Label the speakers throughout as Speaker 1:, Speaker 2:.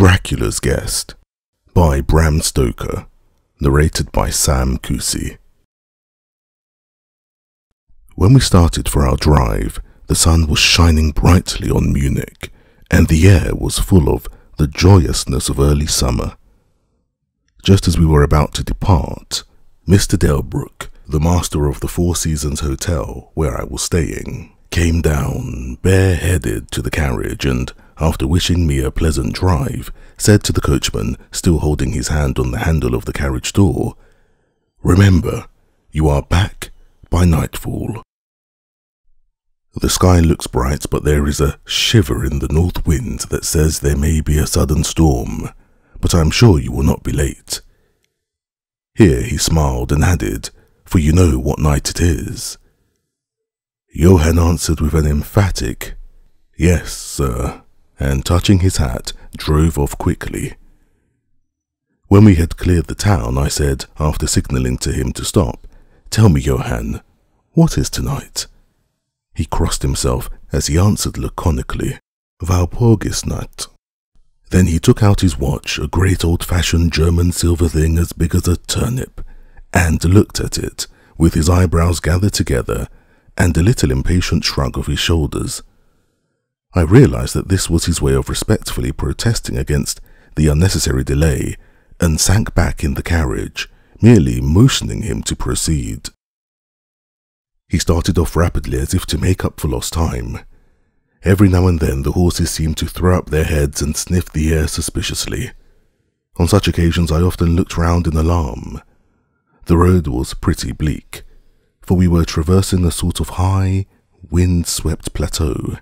Speaker 1: Dracula's Guest by Bram Stoker, narrated by Kusi. When we started for our drive, the sun was shining brightly on Munich, and the air was full of the joyousness of early summer. Just as we were about to depart, Mr. Delbrook, the master of the Four Seasons Hotel where I was staying, came down bareheaded to the carriage and, after wishing me a pleasant drive, said to the coachman, still holding his hand on the handle of the carriage door, "Remember, you are back by nightfall. The sky looks bright, but there is a shiver in the north wind that says there may be a sudden storm, but I am sure you will not be late." Here he smiled and added, "For you know what night it is." Johann answered with an emphatic, "Yes, sir," and touching his hat, drove off quickly. When we had cleared the town, I said, after signalling to him to stop, "Tell me, Johann, what is tonight?" He crossed himself as he answered laconically, "Walpurgis Night." Then he took out his watch, a great old-fashioned German silver thing as big as a turnip, and looked at it, with his eyebrows gathered together, and a little impatient shrug of his shoulders. I realized that this was his way of respectfully protesting against the unnecessary delay, and sank back in the carriage, merely motioning him to proceed. He started off rapidly as if to make up for lost time. Every now and then the horses seemed to throw up their heads and sniff the air suspiciously. On such occasions I often looked round in alarm. The road was pretty bleak, for we were traversing a sort of high, wind-swept plateau.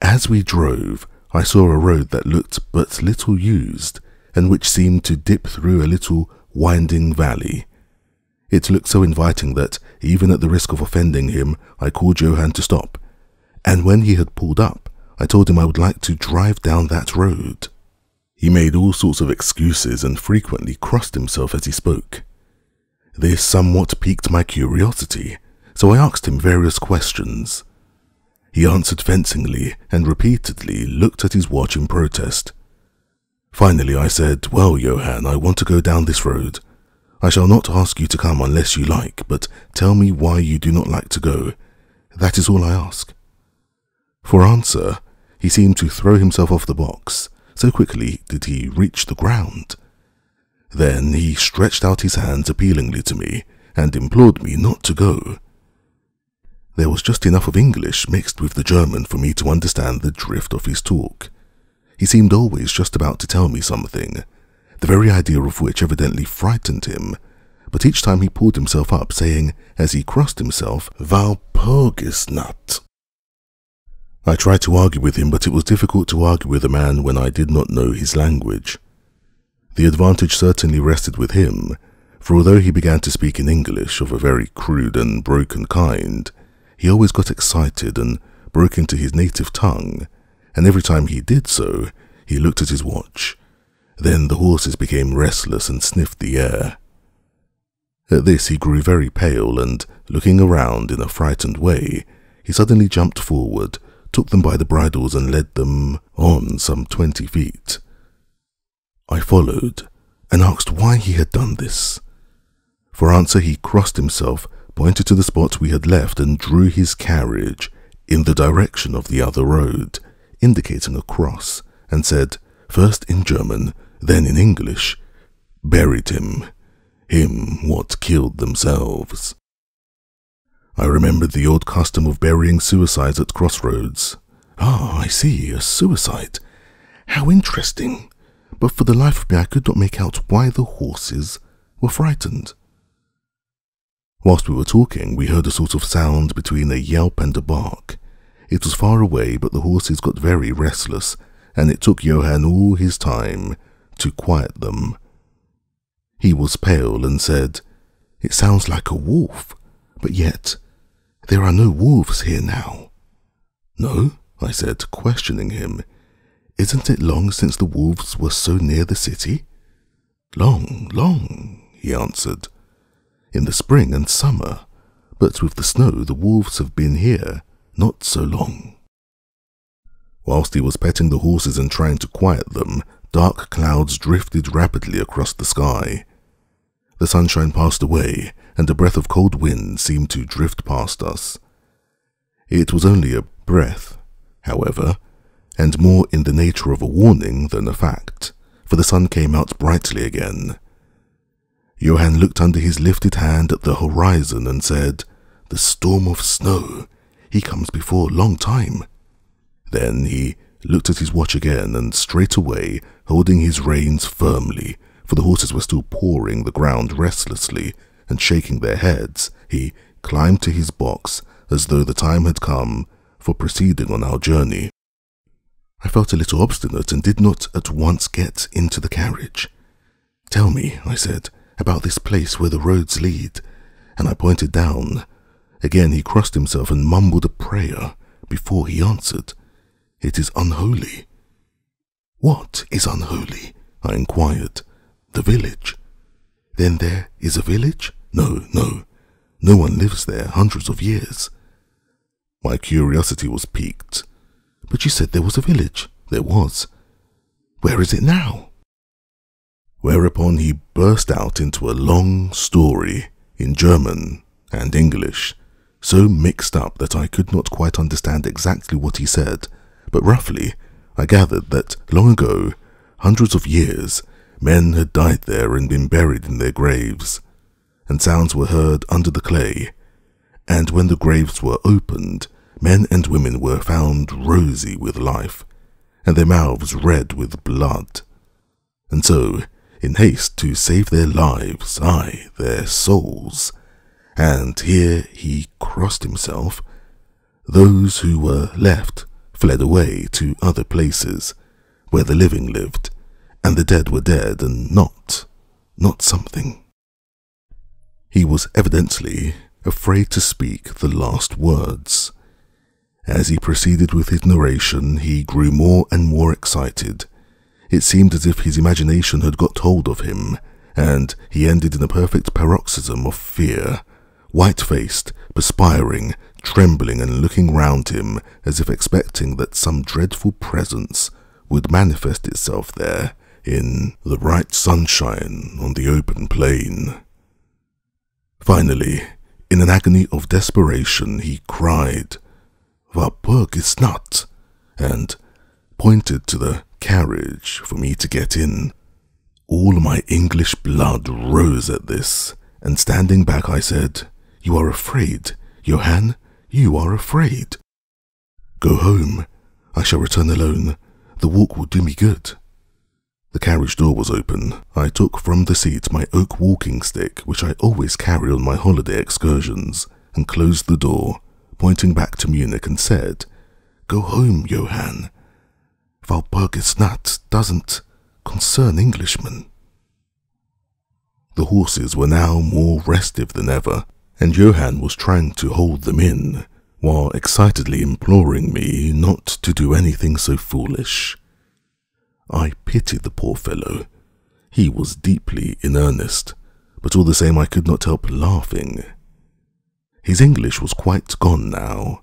Speaker 1: As we drove, I saw a road that looked but little used, and which seemed to dip through a little winding valley. It looked so inviting that, even at the risk of offending him, I called Johann to stop, and when he had pulled up, I told him I would like to drive down that road. He made all sorts of excuses and frequently crossed himself as he spoke. This somewhat piqued my curiosity, so I asked him various questions. He answered fencingly and repeatedly looked at his watch in protest. Finally I said, "Well, Johann, I want to go down this road. I shall not ask you to come unless you like, but tell me why you do not like to go. That is all I ask." For answer, he seemed to throw himself off the box, so quickly did he reach the ground. Then he stretched out his hands appealingly to me and implored me not to go. There was just enough of English mixed with the German for me to understand the drift of his talk. He seemed always just about to tell me something, the very idea of which evidently frightened him, but each time he pulled himself up, saying, as he crossed himself, "Walpurgis Night." I tried to argue with him, but it was difficult to argue with a man when I did not know his language. The advantage certainly rested with him, for although he began to speak in English of a very crude and broken kind, he always got excited and broke into his native tongue, and every time he did so, he looked at his watch. Then the horses became restless and sniffed the air. At this he grew very pale, and, looking around in a frightened way, he suddenly jumped forward, took them by the bridles and led them on some 20 feet. I followed, and asked why he had done this. For answer he crossed himself, pointed to the spot we had left, and drew his carriage in the direction of the other road, indicating a cross, and said, first in German, then in English, "Buried him what killed themselves." I remembered the old custom of burying suicides at crossroads. "Ah, I see, a suicide. How interesting." But for the life of me I could not make out why the horses were frightened. Whilst we were talking, we heard a sort of sound between a yelp and a bark. It was far away, but the horses got very restless, and it took Johann all his time to quiet them. He was pale and said, "It sounds like a wolf, but yet there are no wolves here now." "No?" I said, questioning him. "Isn't it long since the wolves were so near the city?" "Long, long," he answered. "In the spring and summer, but with the snow the wolves have been here not so long." Whilst he was petting the horses and trying to quiet them, dark clouds drifted rapidly across the sky. The sunshine passed away, and a breath of cold wind seemed to drift past us. It was only a breath, however, and more in the nature of a warning than a fact, for the sun came out brightly again. Johann looked under his lifted hand at the horizon and said, "The storm of snow, he comes before a long time." Then he looked at his watch again and straightway, holding his reins firmly, for the horses were still pawing the ground restlessly and shaking their heads, he climbed to his box as though the time had come for proceeding on our journey. I felt a little obstinate and did not at once get into the carriage. "Tell me," I said, "about this place where the roads lead," and I pointed down. Again he crossed himself and mumbled a prayer before he answered. "It is unholy." "What is unholy?" I inquired. "The village." "Then there is a village?" No one lives there hundreds of years." My curiosity was piqued. "But you said there was a village." "There was." "Where is it now?" Whereupon he burst out into a long story in German and English, so mixed up that I could not quite understand exactly what he said, but roughly I gathered that long ago, hundreds of years, men had died there and been buried in their graves, and sounds were heard under the clay, and when the graves were opened, men and women were found rosy with life, and their mouths red with blood. And so, in haste to save their lives, aye, their souls, and here he crossed himself, those who were left fled away to other places, where the living lived, and the dead were dead and not something. He was evidently afraid to speak the last words. As he proceeded with his narration, he grew more and more excited. It seemed as if his imagination had got hold of him, and he ended in a perfect paroxysm of fear, white-faced, perspiring, trembling and looking round him as if expecting that some dreadful presence would manifest itself there in the bright sunshine on the open plain. Finally, in an agony of desperation, he cried, "Walpurgis Night," and pointed to the carriage for me to get in. All my English blood rose at this, and standing back I said, "You are afraid, Johann, you are afraid." "Go home. I shall return alone. The walk will do me good." The carriage door was open. I took from the seat my oak walking stick, which I always carry on my holiday excursions, and closed the door, pointing back to Munich, and said, "Go home, Johann. Walpurgis Night doesn't concern Englishmen." The horses were now more restive than ever, and Johann was trying to hold them in, while excitedly imploring me not to do anything so foolish. I pitied the poor fellow. He was deeply in earnest, but all the same I could not help laughing. His English was quite gone now.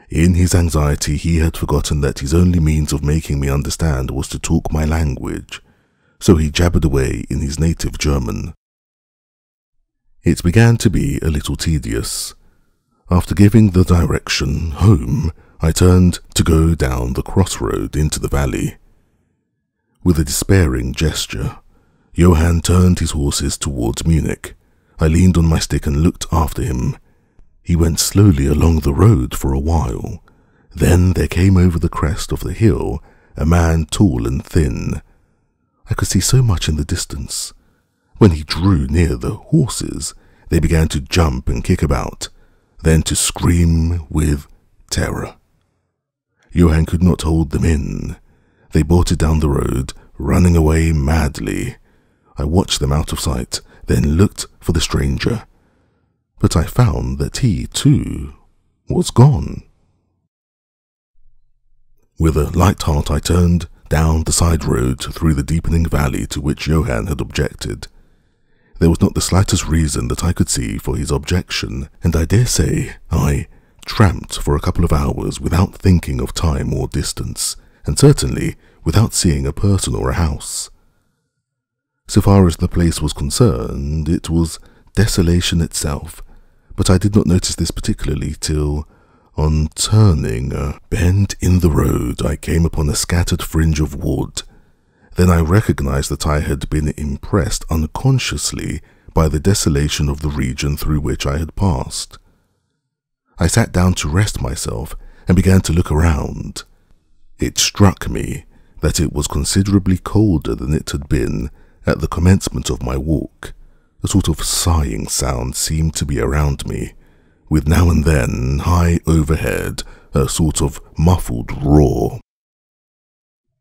Speaker 1: In his anxiety he had forgotten that his only means of making me understand was to talk my language, so he jabbered away in his native German. It began to be a little tedious. After giving the direction home, I turned to go down the crossroad into the valley. With a despairing gesture, Johann turned his horses towards Munich. I leaned on my stick and looked after him. He went slowly along the road for a while. Then there came over the crest of the hill a man tall and thin. I could see so much in the distance. When he drew near the horses, they began to jump and kick about, then to scream with terror. Johann could not hold them in. They bolted down the road, running away madly. I watched them out of sight, then looked for the stranger. But I found that he, too, was gone. With a light heart I turned down the side road through the deepening valley to which Johann had objected. There was not the slightest reason that I could see for his objection, and I dare say I tramped for a couple of hours without thinking of time or distance, and certainly without seeing a person or a house. So far as the place was concerned, it was desolation itself, but I did not notice this particularly till, on turning a bend in the road, I came upon a scattered fringe of wood. Then I recognized that I had been impressed unconsciously by the desolation of the region through which I had passed. I sat down to rest myself and began to look around. It struck me that it was considerably colder than it had been at the commencement of my walk. A sort of sighing sound seemed to be around me, with now and then, high overhead, a sort of muffled roar.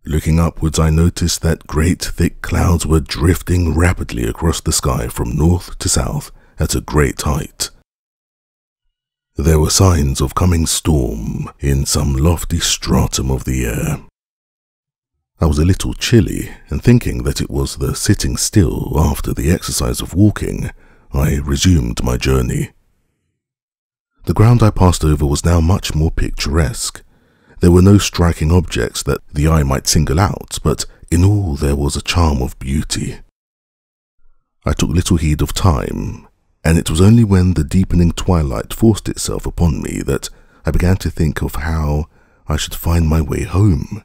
Speaker 1: Looking upwards, I noticed that great thick clouds were drifting rapidly across the sky from north to south at a great height. There were signs of coming storm in some lofty stratum of the air. I was a little chilly, and thinking that it was the sitting still after the exercise of walking, I resumed my journey. The ground I passed over was now much more picturesque. There were no striking objects that the eye might single out, but in all there was a charm of beauty. I took little heed of time, and it was only when the deepening twilight forced itself upon me that I began to think of how I should find my way home.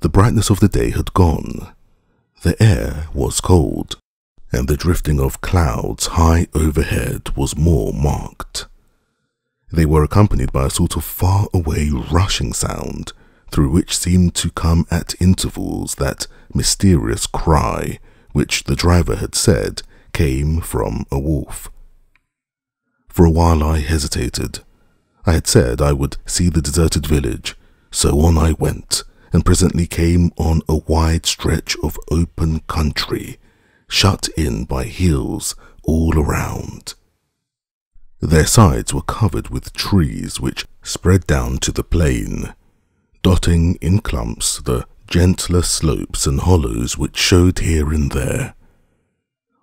Speaker 1: The brightness of the day had gone, the air was cold, and the drifting of clouds high overhead was more marked. They were accompanied by a sort of far-away rushing sound, through which seemed to come at intervals that mysterious cry which the driver had said came from a wolf. For a while I hesitated. I had said I would see the deserted village, so on I went, and presently came on a wide stretch of open country, shut in by hills all around. Their sides were covered with trees which spread down to the plain, dotting in clumps the gentler slopes and hollows which showed here and there.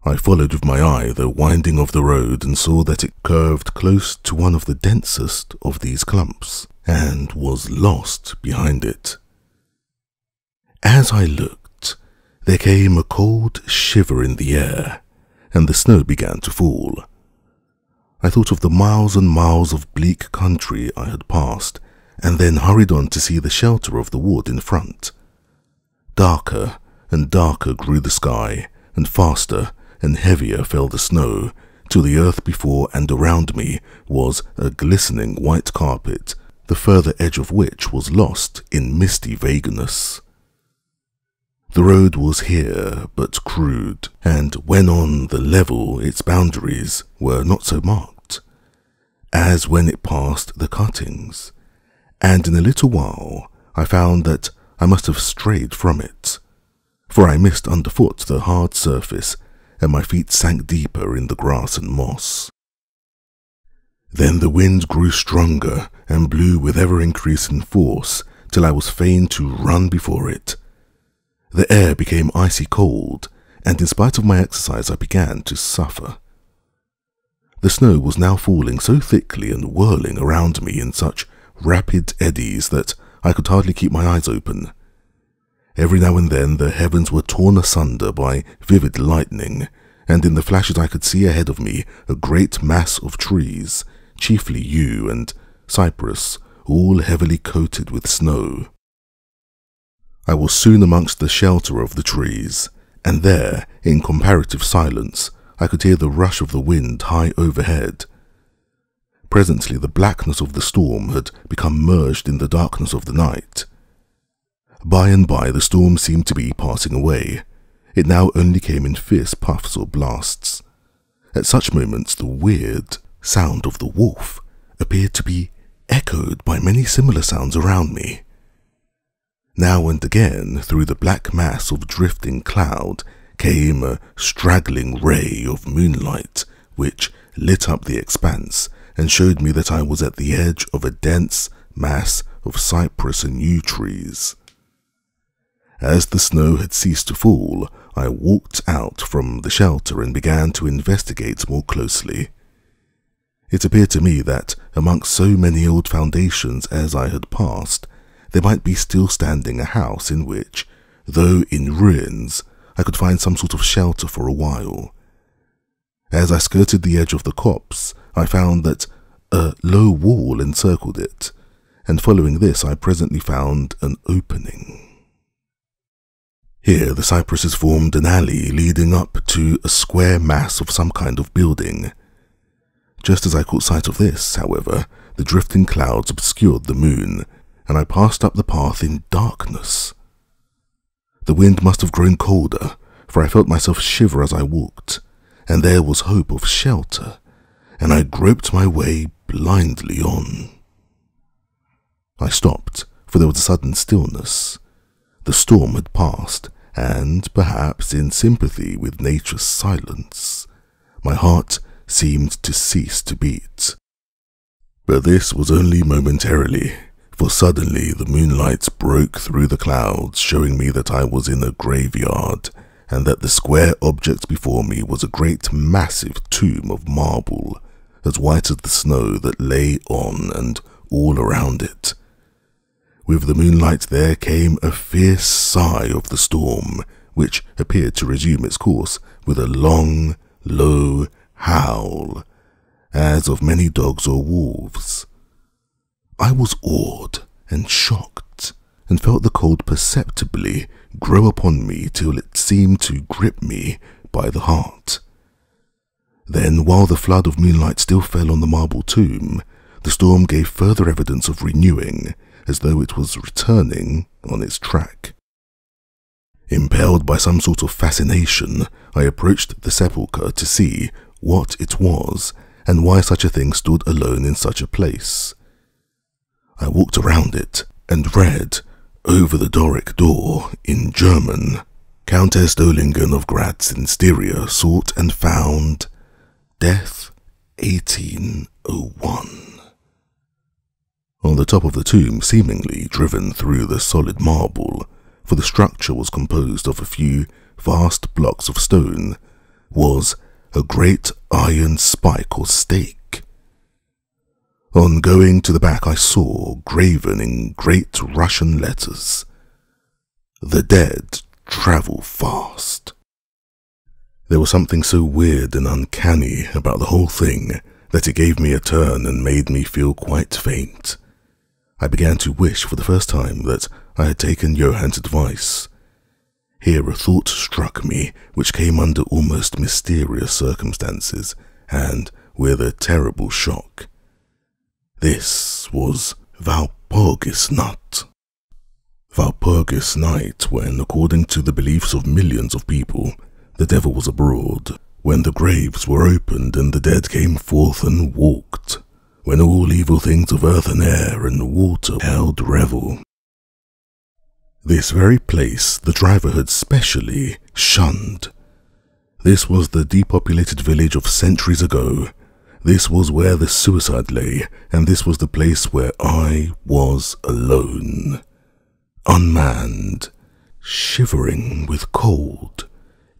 Speaker 1: I followed with my eye the winding of the road and saw that it curved close to one of the densest of these clumps, and was lost behind it. As I looked, there came a cold shiver in the air, and the snow began to fall. I thought of the miles and miles of bleak country I had passed, and then hurried on to see the shelter of the wood in front. Darker and darker grew the sky, and faster and heavier fell the snow, till the earth before and around me was a glistening white carpet, the further edge of which was lost in misty vagueness. The road was here but crude, and when on the level its boundaries were not so marked, as when it passed the cuttings, and in a little while I found that I must have strayed from it, for I missed underfoot the hard surface, and my feet sank deeper in the grass and moss. Then the wind grew stronger, and blew with ever-increasing force, till I was fain to run before it. The air became icy cold, and in spite of my exercise I began to suffer. The snow was now falling so thickly and whirling around me in such rapid eddies that I could hardly keep my eyes open. Every now and then the heavens were torn asunder by vivid lightning, and in the flashes I could see ahead of me a great mass of trees, chiefly yew and cypress, all heavily coated with snow. I was soon amongst the shelter of the trees, and there, in comparative silence, I could hear the rush of the wind high overhead. Presently the blackness of the storm had become merged in the darkness of the night. By and by the storm seemed to be passing away. It now only came in fierce puffs or blasts. At such moments the weird sound of the wolf appeared to be echoed by many similar sounds around me. Now and again, through the black mass of drifting cloud, came a straggling ray of moonlight, which lit up the expanse, and showed me that I was at the edge of a dense mass of cypress and yew trees. As the snow had ceased to fall, I walked out from the shelter and began to investigate more closely. It appeared to me that amongst so many old foundations as I had passed, there might be still standing a house in which, though in ruins, I could find some sort of shelter for a while. As I skirted the edge of the copse, I found that a low wall encircled it, and following this I presently found an opening. Here the cypresses formed an alley leading up to a square mass of some kind of building. Just as I caught sight of this, however, the drifting clouds obscured the moon, and I passed up the path in darkness. The wind must have grown colder, for I felt myself shiver as I walked, and there was hope of shelter, and I groped my way blindly on. I stopped, for there was a sudden stillness. The storm had passed, and, perhaps in sympathy with nature's silence, my heart seemed to cease to beat. But this was only momentarily, for suddenly the moonlight broke through the clouds, showing me that I was in a graveyard, and that the square object before me was a great massive tomb of marble, as white as the snow that lay on and all around it. With the moonlight there came a fierce sigh of the storm, which appeared to resume its course with a long, low howl, as of many dogs or wolves. I was awed and shocked, and felt the cold perceptibly grow upon me till it seemed to grip me by the heart. Then, while the flood of moonlight still fell on the marble tomb, the storm gave further evidence of renewing, as though it was returning on its track. Impelled by some sort of fascination, I approached the sepulchre to see what it was and why such a thing stood alone in such a place. I walked around it and read, over the Doric door, in German, Countess Dolingen of Graz in Styria sought and found death 1801. On the top of the tomb, seemingly driven through the solid marble, for the structure was composed of a few vast blocks of stone, was a great iron spike or stake. On going to the back I saw, graven in great Russian letters, "The dead travel fast." There was something so weird and uncanny about the whole thing that it gave me a turn and made me feel quite faint. I began to wish for the first time that I had taken Johann's advice. Here a thought struck me which came under almost mysterious circumstances and with a terrible shock. This was Walpurgis Night. Walpurgis Night, when, according to the beliefs of millions of people, the devil was abroad, when the graves were opened and the dead came forth and walked, when all evil things of earth and air and water held revel. This very place the driver had specially shunned. This was the depopulated village of centuries ago. This was where the suicide lay, and this was the place where I was alone, unmanned, shivering with cold,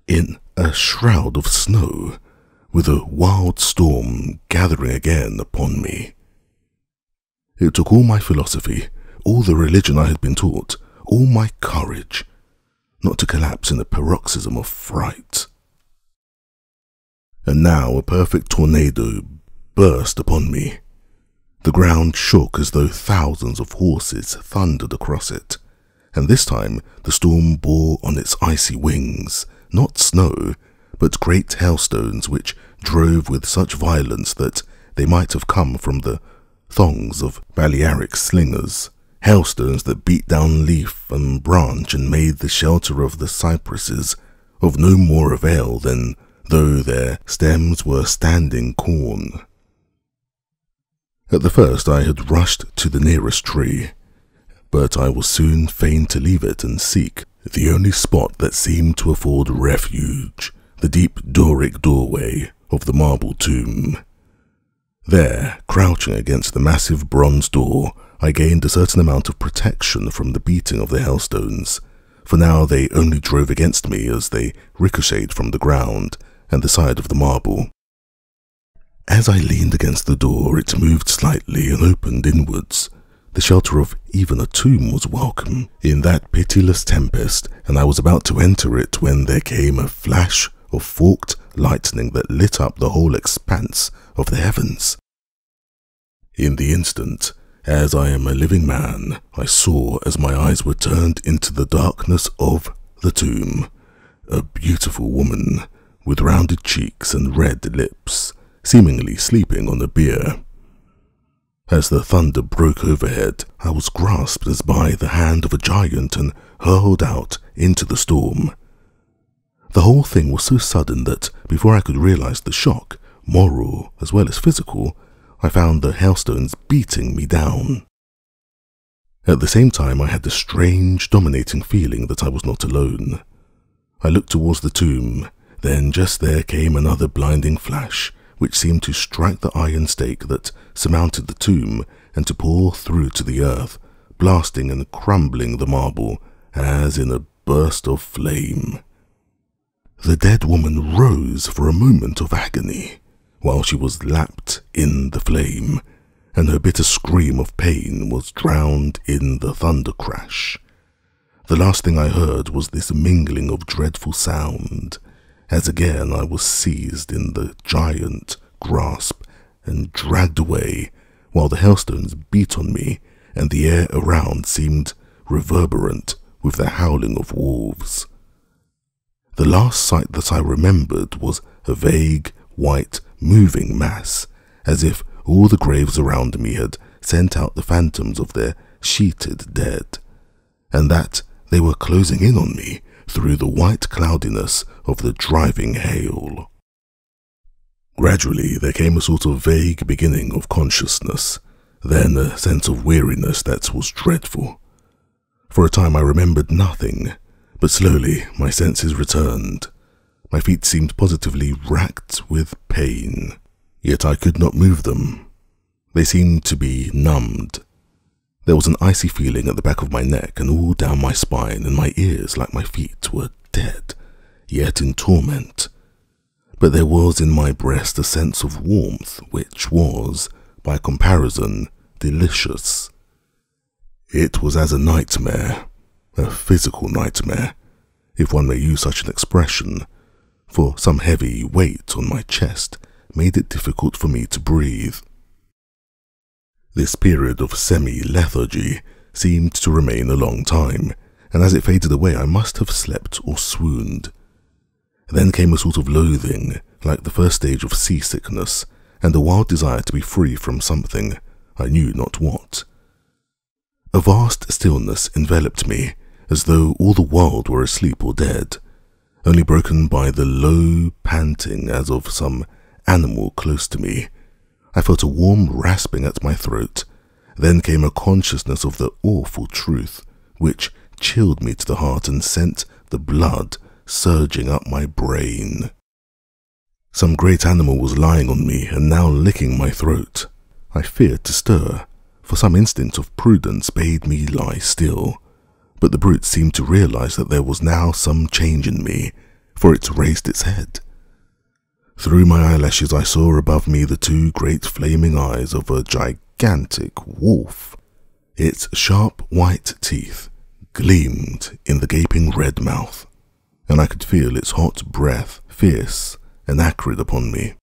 Speaker 1: in a shroud of snow, with a wild storm gathering again upon me. It took all my philosophy, all the religion I had been taught, all my courage, not to collapse in a paroxysm of fright. And now a perfect tornado burst upon me. The ground shook as though thousands of horses thundered across it, and this time the storm bore on its icy wings, not snow, but great hailstones which drove with such violence that they might have come from the thongs of Balearic slingers, hailstones that beat down leaf and branch and made the shelter of the cypresses of no more avail than though their stems were standing corn. At the first I had rushed to the nearest tree, but I was soon fain to leave it and seek the only spot that seemed to afford refuge, the deep Doric doorway of the marble tomb. There, crouching against the massive bronze door, I gained a certain amount of protection from the beating of the hailstones, for now they only drove against me as they ricocheted from the ground and the side of the marble. As I leaned against the door, it moved slightly and opened inwards. The shelter of even a tomb was welcome in that pitiless tempest, and I was about to enter it when there came a flash of forked lightning that lit up the whole expanse of the heavens. In the instant, as I am a living man, I saw, as my eyes were turned into the darkness of the tomb, a beautiful woman with rounded cheeks and red lips, seemingly sleeping on a bier. As the thunder broke overhead, I was grasped as by the hand of a giant and hurled out into the storm. The whole thing was so sudden that, before I could realize the shock, moral as well as physical, I found the hailstones beating me down. At the same time, I had the strange, dominating feeling that I was not alone. I looked towards the tomb, then just there came another blinding flash, which seemed to strike the iron stake that surmounted the tomb and to pour through to the earth, blasting and crumbling the marble as in a burst of flame. The dead woman rose for a moment of agony, while she was lapped in the flame, and her bitter scream of pain was drowned in the thunder crash. The last thing I heard was this mingling of dreadful sound, as again I was seized in the giant grasp and dragged away, while the hailstones beat on me and the air around seemed reverberant with the howling of wolves. The last sight that I remembered was a vague, white, moving mass, as if all the graves around me had sent out the phantoms of their sheeted dead, and that they were closing in on me through the white cloudiness of the driving hail. Gradually there came a sort of vague beginning of consciousness, then a sense of weariness that was dreadful. For a time I remembered nothing, but slowly my senses returned. My feet seemed positively racked with pain, yet I could not move them. They seemed to be numbed. There was an icy feeling at the back of my neck and all down my spine, and my ears, like my feet, were dead, yet in torment. But there was in my breast a sense of warmth which was, by comparison, delicious. It was as a nightmare, a physical nightmare, if one may use such an expression, for some heavy weight on my chest made it difficult for me to breathe. This period of semi-lethargy seemed to remain a long time, and as it faded away I must have slept or swooned. Then came a sort of loathing, like the first stage of seasickness, and a wild desire to be free from something, I knew not what. A vast stillness enveloped me, as though all the world were asleep or dead, only broken by the low panting as of some animal close to me. I felt a warm rasping at my throat. Then came a consciousness of the awful truth, which chilled me to the heart and sent the blood surging up my brain. Some great animal was lying on me and now licking my throat. I feared to stir, for some instinct of prudence bade me lie still, but the brute seemed to realize that there was now some change in me, for it raised its head. Through my eyelashes I saw above me the two great flaming eyes of a gigantic wolf. Its sharp white teeth gleamed in the gaping red mouth, and I could feel its hot breath, fierce and acrid, upon me.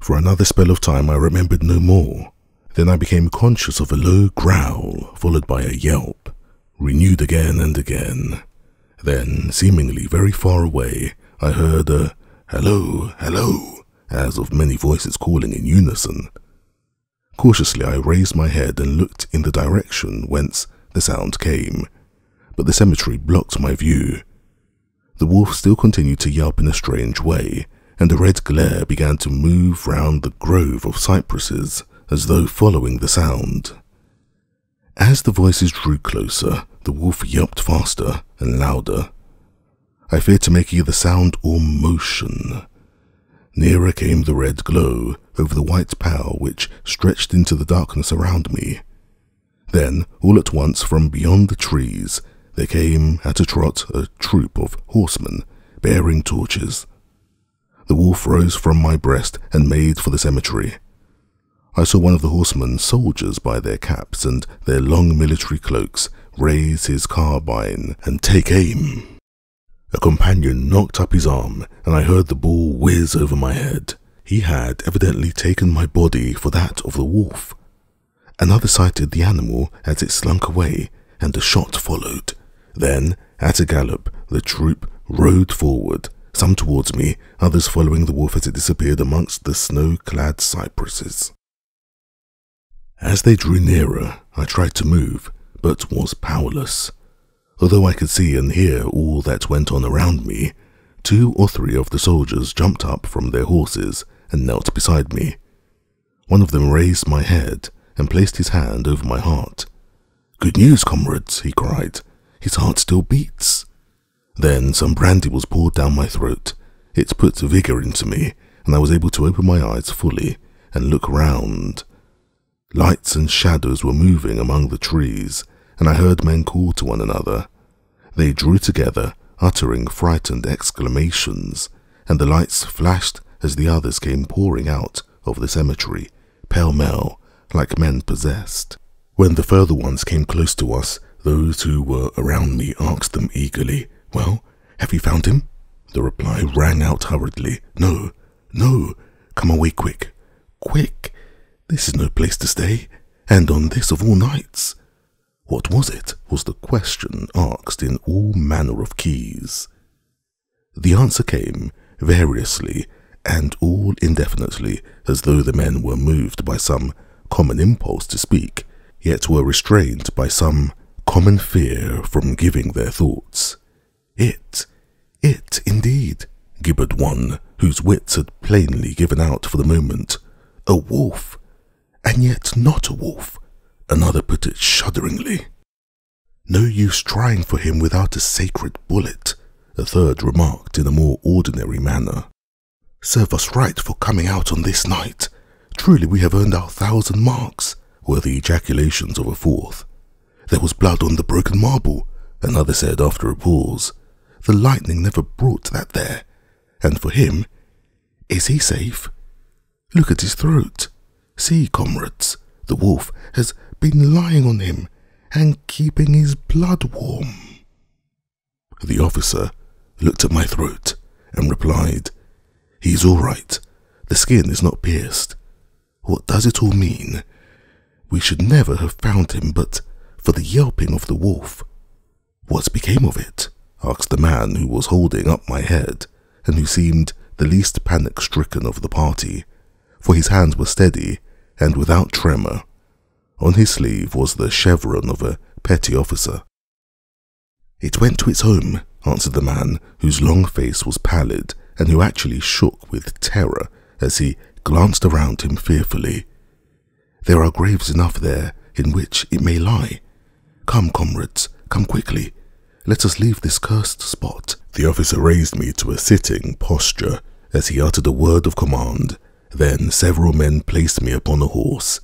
Speaker 1: For another spell of time I remembered no more. Then I became conscious of a low growl, followed by a yelp, renewed again and again. Then, seemingly very far away, I heard a "hello, hello," as of many voices calling in unison. Cautiously I raised my head and looked in the direction whence the sound came, but the cemetery blocked my view. The wolf still continued to yelp in a strange way, and a red glare began to move round the grove of cypresses, as though following the sound. As the voices drew closer, the wolf yelped faster and louder. I feared to make either sound or motion. Nearer came the red glow over the white pall which stretched into the darkness around me. Then, all at once, from beyond the trees, there came at a trot a troop of horsemen bearing torches. The wolf rose from my breast and made for the cemetery. I saw one of the horsemen's soldiers by their caps and their long military cloaks raise his carbine and take aim. A companion knocked up his arm, and I heard the ball whiz over my head. He had evidently taken my body for that of the wolf. Another sighted the animal as it slunk away, and a shot followed. Then, at a gallop, the troop rode forward, some towards me, others following the wolf as it disappeared amongst the snow-clad cypresses. As they drew nearer, I tried to move, but was powerless. Although I could see and hear all that went on around me, 2 or 3 of the soldiers jumped up from their horses and knelt beside me. One of them raised my head and placed his hand over my heart. "Good news, comrades," he cried. "His heart still beats." Then some brandy was poured down my throat. It put vigour into me, and I was able to open my eyes fully and look round. Lights and shadows were moving among the trees, and I heard men call to one another. They drew together, uttering frightened exclamations, and the lights flashed as the others came pouring out of the cemetery, pell-mell, like men possessed. When the further ones came close to us, those who were around me asked them eagerly, "Well, have you found him?" The reply rang out hurriedly, "No, no, come away quick, quick. This is no place to stay, and on this of all nights." What was it? Was the question asked in all manner of keys. The answer came variously and all indefinitely, as though the men were moved by some common impulse to speak, yet were restrained by some common fear from giving their thoughts. It indeed, gibbered one whose wits had plainly given out for the moment. A wolf, and yet not a wolf. Another put it shudderingly. "No use trying for him without a sacred bullet," a third remarked in a more ordinary manner. "Serve us right for coming out on this night. Truly we have earned our 1,000 marks, were the ejaculations of a fourth. "There was blood on the broken marble," another said after a pause. "The lightning never brought that there. And for him, is he safe? Look at his throat. See, comrades, the wolf has been lying on him and keeping his blood warm." The officer looked at my throat and replied, "He's all right. The skin is not pierced. What does it all mean? We should never have found him but for the yelping of the wolf." "What became of it?" asked the man who was holding up my head and who seemed the least panic-stricken of the party, for his hands were steady and without tremor. On his sleeve was the chevron of a petty officer. "It went to its home," answered the man, whose long face was pallid and who actually shook with terror as he glanced around him fearfully. "There are graves enough there in which it may lie. Come, comrades, come quickly. Let us leave this cursed spot." The officer raised me to a sitting posture as he uttered a word of command. Then several men placed me upon a horse.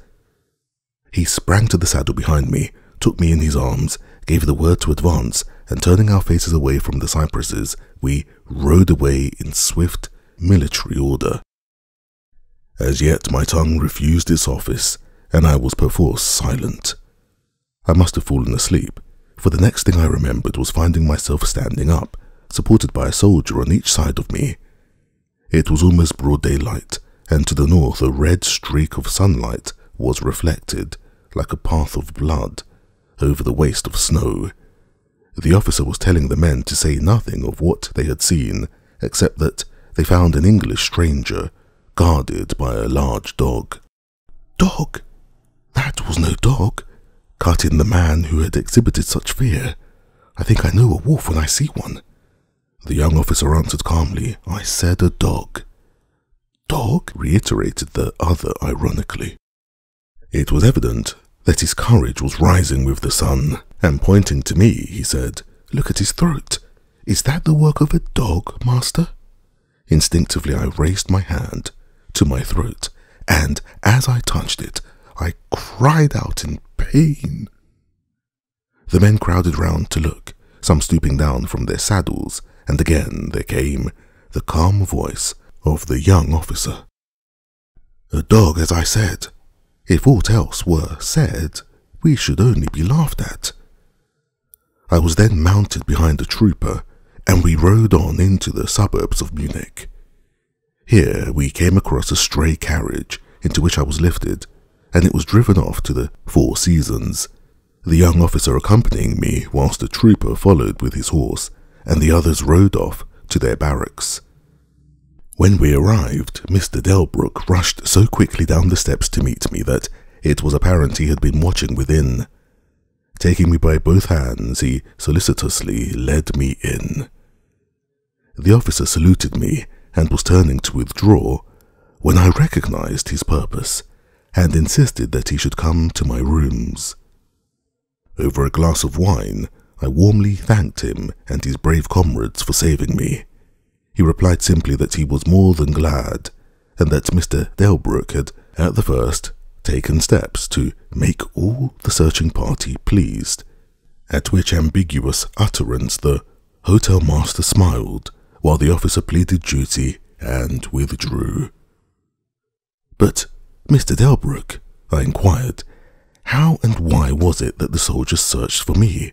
Speaker 1: He sprang to the saddle behind me, took me in his arms, gave the word to advance, and turning our faces away from the cypresses, we rode away in swift military order. As yet my tongue refused its office, and I was perforce silent. I must have fallen asleep, for the next thing I remembered was finding myself standing up, supported by a soldier on each side of me. It was almost broad daylight, and to the north a red streak of sunlight was reflected, like a path of blood, over the waste of snow. The officer was telling the men to say nothing of what they had seen, except that they found an English stranger, guarded by a large dog. "Dog? That was no dog," cut in the man who had exhibited such fear. "I think I know a wolf when I see one." The young officer answered calmly, "I said a dog." "Dog?" reiterated the other ironically. It was evident that his courage was rising with the sun, and pointing to me, he said, "Look at his throat. Is that the work of a dog, master?" Instinctively I raised my hand to my throat, and as I touched it, I cried out in pain. The men crowded round to look, some stooping down from their saddles, and again there came the calm voice of the young officer. "A dog, as I said. If aught else were said, we should only be laughed at." I was then mounted behind a trooper, and we rode on into the suburbs of Munich. Here we came across a stray carriage into which I was lifted, and it was driven off to the Four Seasons, the young officer accompanying me whilst the trooper followed with his horse, and the others rode off to their barracks. When we arrived, Mr. Delbrook rushed so quickly down the steps to meet me that it was apparent he had been watching within. Taking me by both hands, he solicitously led me in. The officer saluted me and was turning to withdraw when I recognized his purpose and insisted that he should come to my rooms. Over a glass of wine, I warmly thanked him and his brave comrades for saving me. He replied simply that he was more than glad, and that Mr. Delbrook had, at the first, taken steps to make all the searching party pleased, at which ambiguous utterance the hotel master smiled, while the officer pleaded duty and withdrew. "But, Mr. Delbrook," I inquired, "how and why was it that the soldiers searched for me?"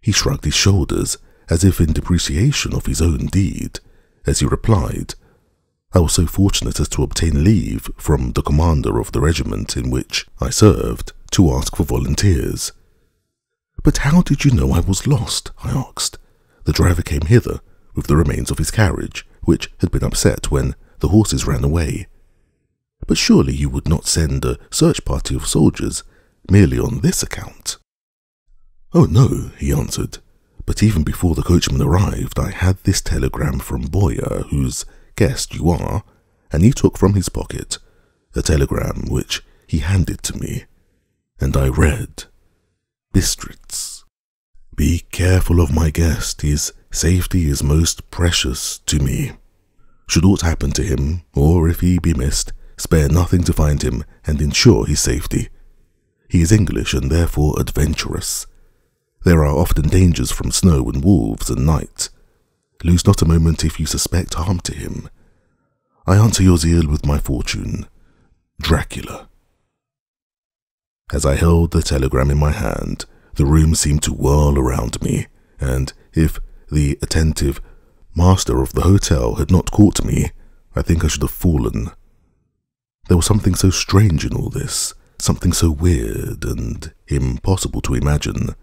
Speaker 1: He shrugged his shoulders, as if in depreciation of his own deed, as he replied, "I was so fortunate as to obtain leave from the commander of the regiment in which I served to ask for volunteers." "But how did you know I was lost?" I asked. "The driver came hither with the remains of his carriage, which had been upset when the horses ran away. But surely you would not send a search party of soldiers merely on this account?" "Oh no," he answered, "but even before the coachman arrived I had this telegram from Boyer, whose guest you are, and he took from his pocket a telegram which he handed to me, and I read, 'Bistritz. Be careful of my guest, his safety is most precious to me. Should aught happen to him, or if he be missed, spare nothing to find him and ensure his safety. He is English and therefore adventurous. There are often dangers from snow and wolves and night. Lose not a moment if you suspect harm to him. I answer your zeal with my fortune. Dracula.'" As I held the telegram in my hand, the room seemed to whirl around me, and if the attentive master of the hotel had not caught me, I think I should have fallen. There was something so strange in all this, something so weird and impossible to imagine,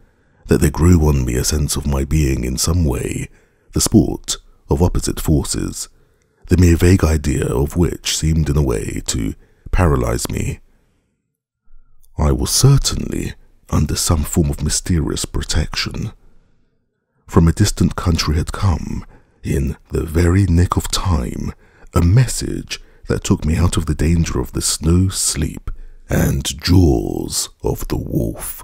Speaker 1: that there grew on me a sense of my being in some way the sport of opposite forces, the mere vague idea of which seemed in a way to paralyze me. I was certainly under some form of mysterious protection. From a distant country had come, in the very nick of time, a message that took me out of the danger of the snow sleep and jaws of the wolf.